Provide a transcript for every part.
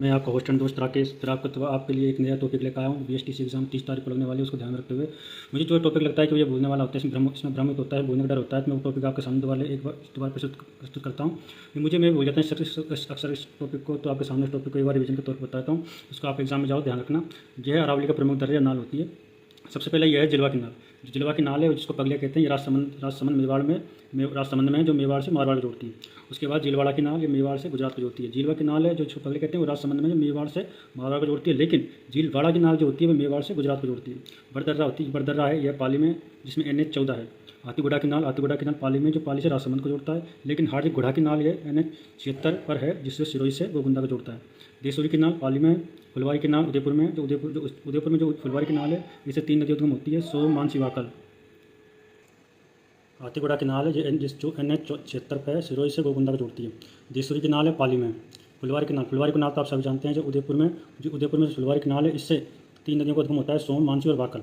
मैं आपका host and दोस्त राकेश फिर आपके लिए एक नया टॉपिक लेकर आया हूँ। बीएसटीसी एग्जाम 30 तारीख को लगने वाली है, उसको ध्यान रखते हुए मुझे जो टॉपिक लगता है कि ये भूलने वाला होता है, इसमें भ्रमित होता है, भूलने का डर होता है। तो मैं वो टॉपिक आपके सामने दोबारा प्रस्तुत करता हूँ। मैं भूल जाता हूँ अक्सर इस टॉपिक को, तो आपके सामने इस टॉपिक को एक बार रिविजन के तौर पर बताता हूँ। इसको आप एग्जाम में जाओ, ध्यान रखना। यह है अरावली का प्रमुख दर्या नाल होती है। सबसे पहले यह है जिलवा की नाल। जो जिलवा की नाल है जिसको पगले कहते हैं, ये राजसमंद राजसमंद में जो मेवाड़ से मारवाड़ को जोड़ती है। उसके बाद झीलवाड़ा की नाल, ये मेवाड़ से गुजरात को जोड़ती है। झीलवा की नाल है जो पगले कहते हैं, वो राजसमंद में जो मेवाड़ से मारवाड़ को जोड़ती है। लेकिन झीलवाड़ा की नाल जो होती है वो मेवाड़ से गुजरात को जोड़ती है। बड़दर्रा है, यह पाली में, जिसमें NH 14 है। हाथीगुड़ा की नाल पाली में, जो पाली से राजसमंद को जोड़ता है। लेकिन हार्दिक गुड़ा की नाल ये NH 76 पर है, जिससे सिरोही से गोगुंदा को जोड़ता है। देसूरी की नाल पाली में। फुलवारी की नाल उदयपुर में, जो फुलवारी की नाल है, इससे 3 नदियों उद्गम होती है, सोम, मानसी, वाकल। हाथीगुड़ा की नाल है जो NH 76 पर है, सिरोही से गोगुंदा को जोड़ती है। देसूरी की नाल है पाली में। फुलवारी की नाल तो आप सभी जानते हैं, जो उदयपुर में फुलवारी की नाल है, इससे 3 नदियों का उद्गम होता है, सोम, मानसी और वाकल।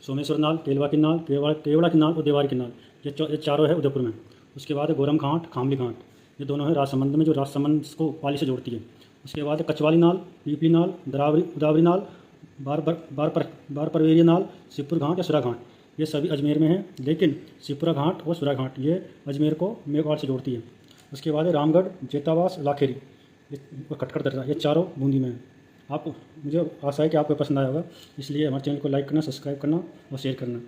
सोमेश्वर नाल, केलवा की नाल, केवड़ा की नाल और देवारी की नाल, ये चारों है उदयपुर में। उसके बाद है गोरम घाट, खामली घाट, ये दोनों है राजसमंद में, जो राजसमंद को पाली से जोड़ती है। उसके बाद है कचवाली नाल, पीपली नाल, उदावरी नाल, बार परवेरिया नाल, शिवपुर घाट या सुरा घाट, ये सभी अजमेर में है। लेकिन शिवपुरा घाट और सुरा घाट ये अजमेर को मेवाड़ से जोड़ती है। उसके बाद है रामगढ़, जेतावास, लाखेरी और खटखड़ दर्रा, ये चारों बूंदी में है। मुझे आशा है कि आपको पसंद आया होगा, इसलिए हमारे चैनल को लाइक करना, सब्सक्राइब करना और शेयर करना।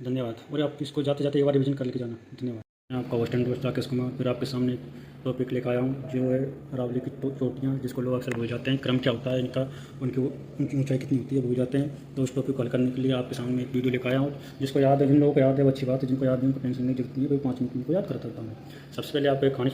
धन्यवाद। और आप इसको जाते जाते एक बार रिविजन कर लेके जाना। धन्यवाद। मैं आपका होस्ट एंड दोस्त राकेश कुमार फिर आपके सामने एक टॉपिक लेकर आया हूँ, जो है अरावली की चोटियाँ, जिसको लोग अक्सर भूल जाते हैं। क्रम क्या होता है इनका, उनकी ऊंचाई कितनी होती है भूल जाते हैं। तो उस टॉपिक को हल करने के लिए आपके सामने एक वीडियो लेकर आया हूँ। जिसको याद है, जिन लोगों को याद है वो अच्छी बात है, जिनको याद नहीं उनको टेंशन नहीं जरूरत नहीं है, 5 मिनट उनको याद करता हूँ। सबसे पहले आपको एक कहानी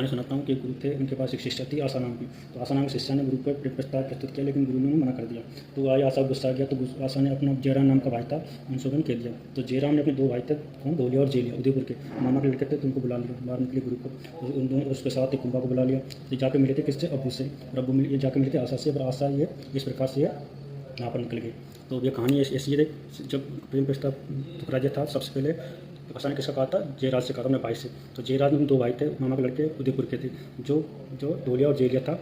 सुनाता हूँ कि गुरु थे, उनके पास एक शिष्या थी आशा नाम की। तो आशा नाम की शिष्या ने गुरु पर प्रस्ताव प्रस्तुत किया, लेकिन गुरु ने मना कर दिया। तो आज आशा गुस्सा गया, तो आशा ने अपना जयराम नाम का भाई था, उनसे कह दिया। तो जयराम ने अपने 2 भाई थे, कौन, धोलिया और जेलिया, उदयपुर के मामा के लड़के थे, तो उनको बुला लिया मारने के लिए गुरु को। उन दोनों उसके साथ एक कुंभा को बुला लिया। तो जाके मिले थे किससे, अब्बू से। और अब्बू ये जाके मिले थे आशा से, और आशा ये इस प्रकार से यहाँ पर निकल गई। तो ये कहानी ऐसी है। जब प्रेम प्रस्ताव ठुकरा था, सबसे पहले आशा ने किसका कहा था, जयराज से कहा था, अपने भाई से। तो जयराज में 2 भाई थे, मामा के लड़के, उदयपुर के थे, जो धोलिया और जेलिया था,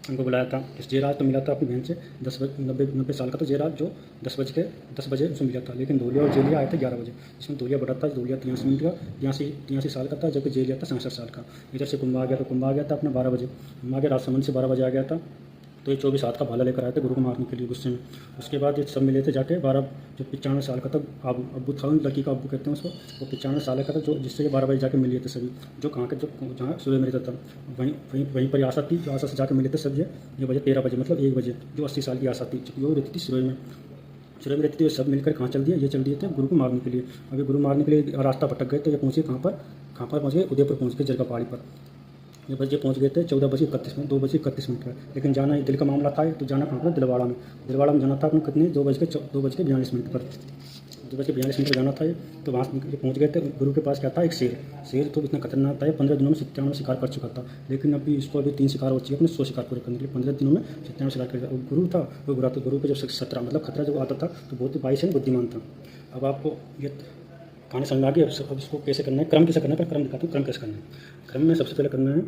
उनको बुलाया था। इस जयराज तो मिला था अपनी बहन से, 90 साल का। तो जयराज जो 10 बजे उससे मिला था। लेकिन धोलिया और जेलिया आए थे 11 बजे। जिसमें धोलिया बड़ा था, धोलिया 83 मिनट का 83 साल का था, जबकि जेलिया था 67 साल का। इधर से कुंभा आ गया था अपना 12 बजे। कुंभा के राजसमंद से 12 बजे आ गया था। तो ये 24 हाथ का भाला लेकर आए थे गुरु को मारने के लिए गुस्से में। उसके बाद ये सब मिले थे जाके 12, जो 95 साल का था, अब्बू था, लड़की का अब्बू कहते हैं उसको। वो 95 साल का था, जो जिससे ये 12 बजे जाके मिले थे सभी, जो कहाँ के, जो जहाँ सुबह में रहता था। वहीं पर आशा थी, जो आशा से जाकर मिले थे सब। ये बजे 13 बजे, मतलब 1 बजे, जो 80 साल की आशा थी, जो रहती थी सुबह में रहती थी। सब मिलकर कहाँ चल दिए, ये चल दिए थे गुरु को मारने के लिए। अभी गुरु मारने के लिए रास्ता भटक गए, तो ये पहुँचे कहाँ पर पहुँच गए, उदयपुर पहुँच गए, जरगा पहाड़ी पर। ये बजे पहुँच गए थे 14 बजे 31 मिनट, 2 बजे 31 मिनट पर। लेकिन जाना दिल का मामला था, तो जाना कहाँ पर, दिलवाड़ा में जाना था अपने कितने, 2 बज के 42 मिनट पर। 2 बज के 42 मिनट पर जाना था ये। तो वहाँ से पहुँच गए थे। गुरु के पास क्या था, एक शेर तो इतना खतरनाक था, ये 15 दिनों में 97 शिकार कर चुका था। लेकिन अभी 3 शिकार हो चुके, अपने 100 शिकार पूरे करने के लिए 15 दिनों में 97 शिकार कर। गुरु था वो बुरा था। गुरु पे जब 17 मतलब खतरा जब आता था, तो बहुत ही 22 बुद्धिमान था। अब आपको ये कहानी समझ में आ गई। अब इसको कैसे करना है, क्रम कैसे करना है, पर क्रम दिखाता हूँ क्रम कैसे करना है। क्रम में सबसे पहले क्रम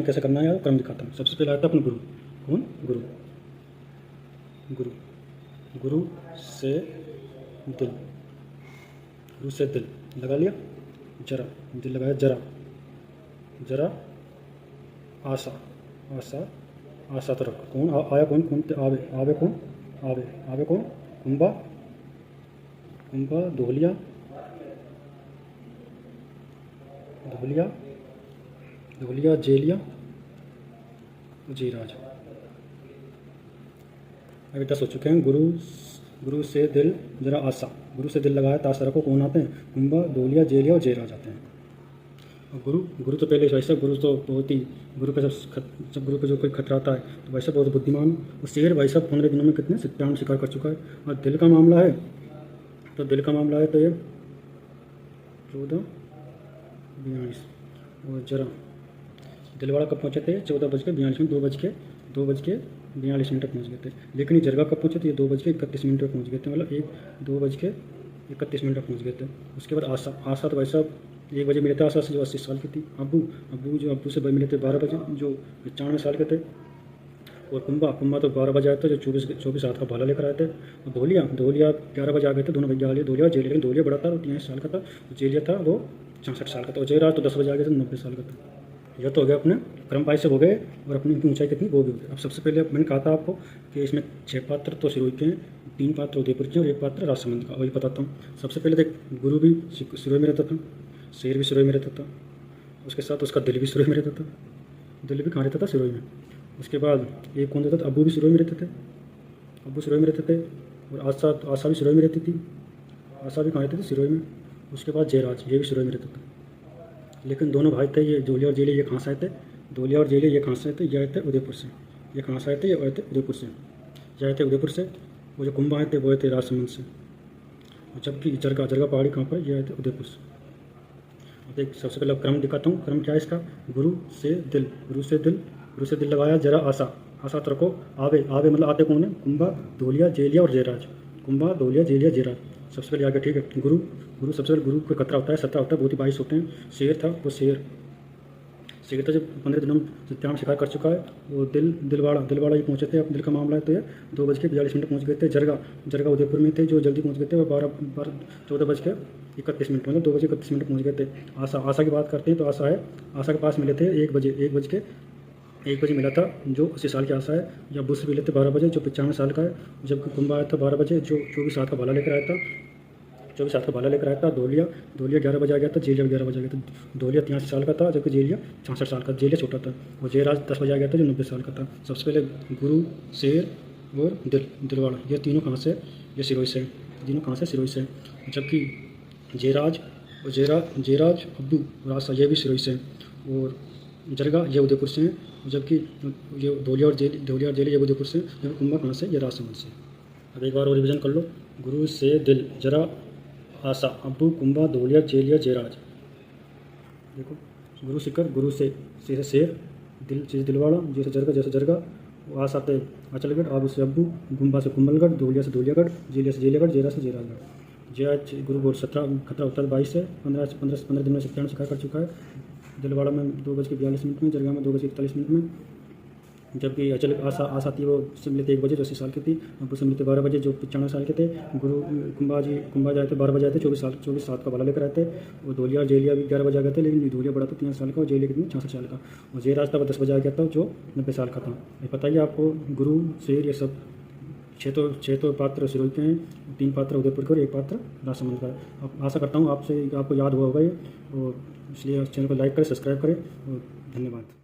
कैसे करना है यार, क्रम दिखाता हूँ। सबसे पहले आता है अपना गुरु। कौन, गुरु से दिल लगा लिया, जरा दिल लगाया, जरा आशा तरफ। कौन आया, कौन आवे कौन, कुंभा, धोलिया, जेलिया, जयराज। अभी 10 हो चुके हैं। गुरु से दिल, जरा आशा। गुरु से दिल लगाया तो आशा रखो, कौन आते हैं, कुंभा, धोलिया, जेलिया और जयराज आते हैं। और गुरु तो पहले वैसे, गुरु तो बहुत ही, गुरु पे जब गुरु पे जो कोई खतरा आता है, तो वैसे बहुत बुद्धिमान। और शेर भाई साहब 15 दिनों में कितने 97 शिकार कर चुका है। और दिल का मामला है, तो ये 14:42। और जरा दिलवाड़ा कब पहुँचे थे, 14:42 में, 2:42 मिनट पहुँच गए थे। लेकिन ये जरगा कब पहुँचे थे, ये 2:31 पर पहुँच गए थे, मतलब 2:31 पर पहुँच गए थे। उसके बाद आशा तो भाई साहब 1 बजे मिले थे आशा से, जो 80 साल की थी। अब्बू से भाई मिले थे 12 बजे, जो 95 साल के थे। और कुंभा तो 12 बजे आए थे, जो 24 हाथ का भाला लेकर आए थे। और धोलिया 11 बजे आ गए थे, दोनों भैया आ गए, धोलिया और जेलिया। लेकिन धोलिया बड़ा था, 43 साल का था। जेलिया था वो 66 साल का था। और जयराज तो 10 बजे आ गए थे, 90 साल का था। यह तो हो गया अपने क्रमवार से हो गए, और अपनी इनकी ऊंचाई कितनी वो भी हो गई। अब सबसे पहले मैंने कहा था आपको कि इसमें 6 पात्र तो सिरोही के हैं, 3 पात्र उदयपुर के और 1 पात्र राजसमंद का। वही बताता हूँ। सबसे पहले देख, गुरु भी सिरोही में रहता था, शेर भी सिरोही में रहता था, उसके साथ उसका दिल भी सिरोही में रहता था। दिल भी कहाँ रहता था? सिरोही में। उसके बाद एक कौन रहता था? अब्बू भी सिरोही में रहते थे। अब्बू सिरोही में रहते थे। और आशा भी सिरोही में रहती थी। आशा भी कहाँ रहती थी? सिरोही में। उसके बाद जयराज, ये भी सिरोही में रहता था। लेकिन दोनों भाई थे, ये धोलिया और जेलिया, ये कहाँ से आए थे? धोलिया और जेलिया ये कहाँ से आए थे? ये आए थे उदयपुर से। ये कहाँ से आए थे? ये आए थे उदयपुर से। ये आए थे उदयपुर से। वो जो कुंभ आए थे वो आए थे राजसमंद से। और जबकि जरगा पहाड़ी कहाँ पर? ये आए थे उदयपुर से। अब देख, सबसे पहले क्रम दिखाता हूँ। क्रम क्या है इसका? गुरु से दिल, गुरु से दिल लगाया, जरा आशा तर्को आवे मतलब आते कौन है? कुंभा, धोलिया, जेलिया और जयराज। कुंभा, धोलिया, जेलिया, जयराज। सबसे पहले आगे, ठीक है। गुरु सबसे पहले गुरु को 17 होता है, 17 होता है, बहुत ही 22 होते हैं। शेर था, वो शेर था जब 15 दिनों में 97 शिकार कर चुका है। वो दिलवाड़ा ये पहुँचे थे। अब दिल का मामला है तो ये 2:42 पहुँच गए थे। जरगा उदयपुर में थे, जो जल्दी पहुँच गए थे। वो 14:31 मतलब 2:31 पहुँच गए थे। आशा की बात करते हैं तो आशा के पास मिले थे 1 बजे मिला था, जो 80 साल की आशा है। या अब्बू से मिले थे 12 बजे, जो 95 साल का है। जबकि कुंभा आया था 12 बजे, जो 24 हाथ का भाला लेकर आया था। धोलिया 11 बजे आ गया था। जेलिया 11 बजे आ गया था। धोलिया 83 साल का था, जबकि जेलिया 66 साल का। जेलिया छोटा था। और जयराज 10 बजे आ गया था, जो 90 साल का था। सबसे पहले गुरु, शेर और दिलवाड़ा, ये तीनों कहाँ से? ये सिरोही से। तीनों कहाँ से? सिरोही से। जबकि जयराज अब्बू और आशा, ये भी सिरोही से। और जरगा ये उदयपुर से हैं। जबकि ये धोलिया और जेलिया ये उदयपुर से। जबकि कुंभा कहाँ से? ये राजसमंद से। अब एक बार और रिविजन कर लो। गुरु से दिल, जरा आशा, अब्बू, कुंभा, धोलिया, जेलिया, जयराज। देखो, गुरु से शेर, दिलवाड़ा, जैसे जरगा, आशा से अचलगढ़, आबू से अब्बू, कुंभा से कुंभलगढ़, धोलिया से धोलियागढ़, जेलिया से जेलियागढ़, जयराज से जयराजगढ़। जय गुरु बोर्ड 17 खतरा होता है 22 से 15 दिन में 97 शिकार कर चुका है। दिलवाड़ा में 2:42 में, जरगा में 2:41 में। जबकि आशा थी, वो से मिले थे 1 बजे, जो 80 साल की थी। अब्बू से मिले थे 12 बजे, जो 95 साल के थे। गुरु कुंभा जाए थे 12 बजे आए थे, 24 साल का भाला लेकर आए थे। और धोलिया और जेलिया भी 11 बजे आ गए थे, लेकिन धोलिया बड़ा था 3 साल का, और जेलिया कितनी 66 साल का। और जयराज था, वो 10 बजे आ गया था, जो 90 साल का था। ये पता ही आपको, गुरु, शेर, ये सब 6 पात्र सिरोही के हैं, 3 पात्र उदयपुर के और 1 पात्र राजसमंद का। अब आशा करता हूँ आपको याद हुआ होगा ये। और इसलिए चैनल को लाइक करें, सब्सक्राइब करें, और धन्यवाद।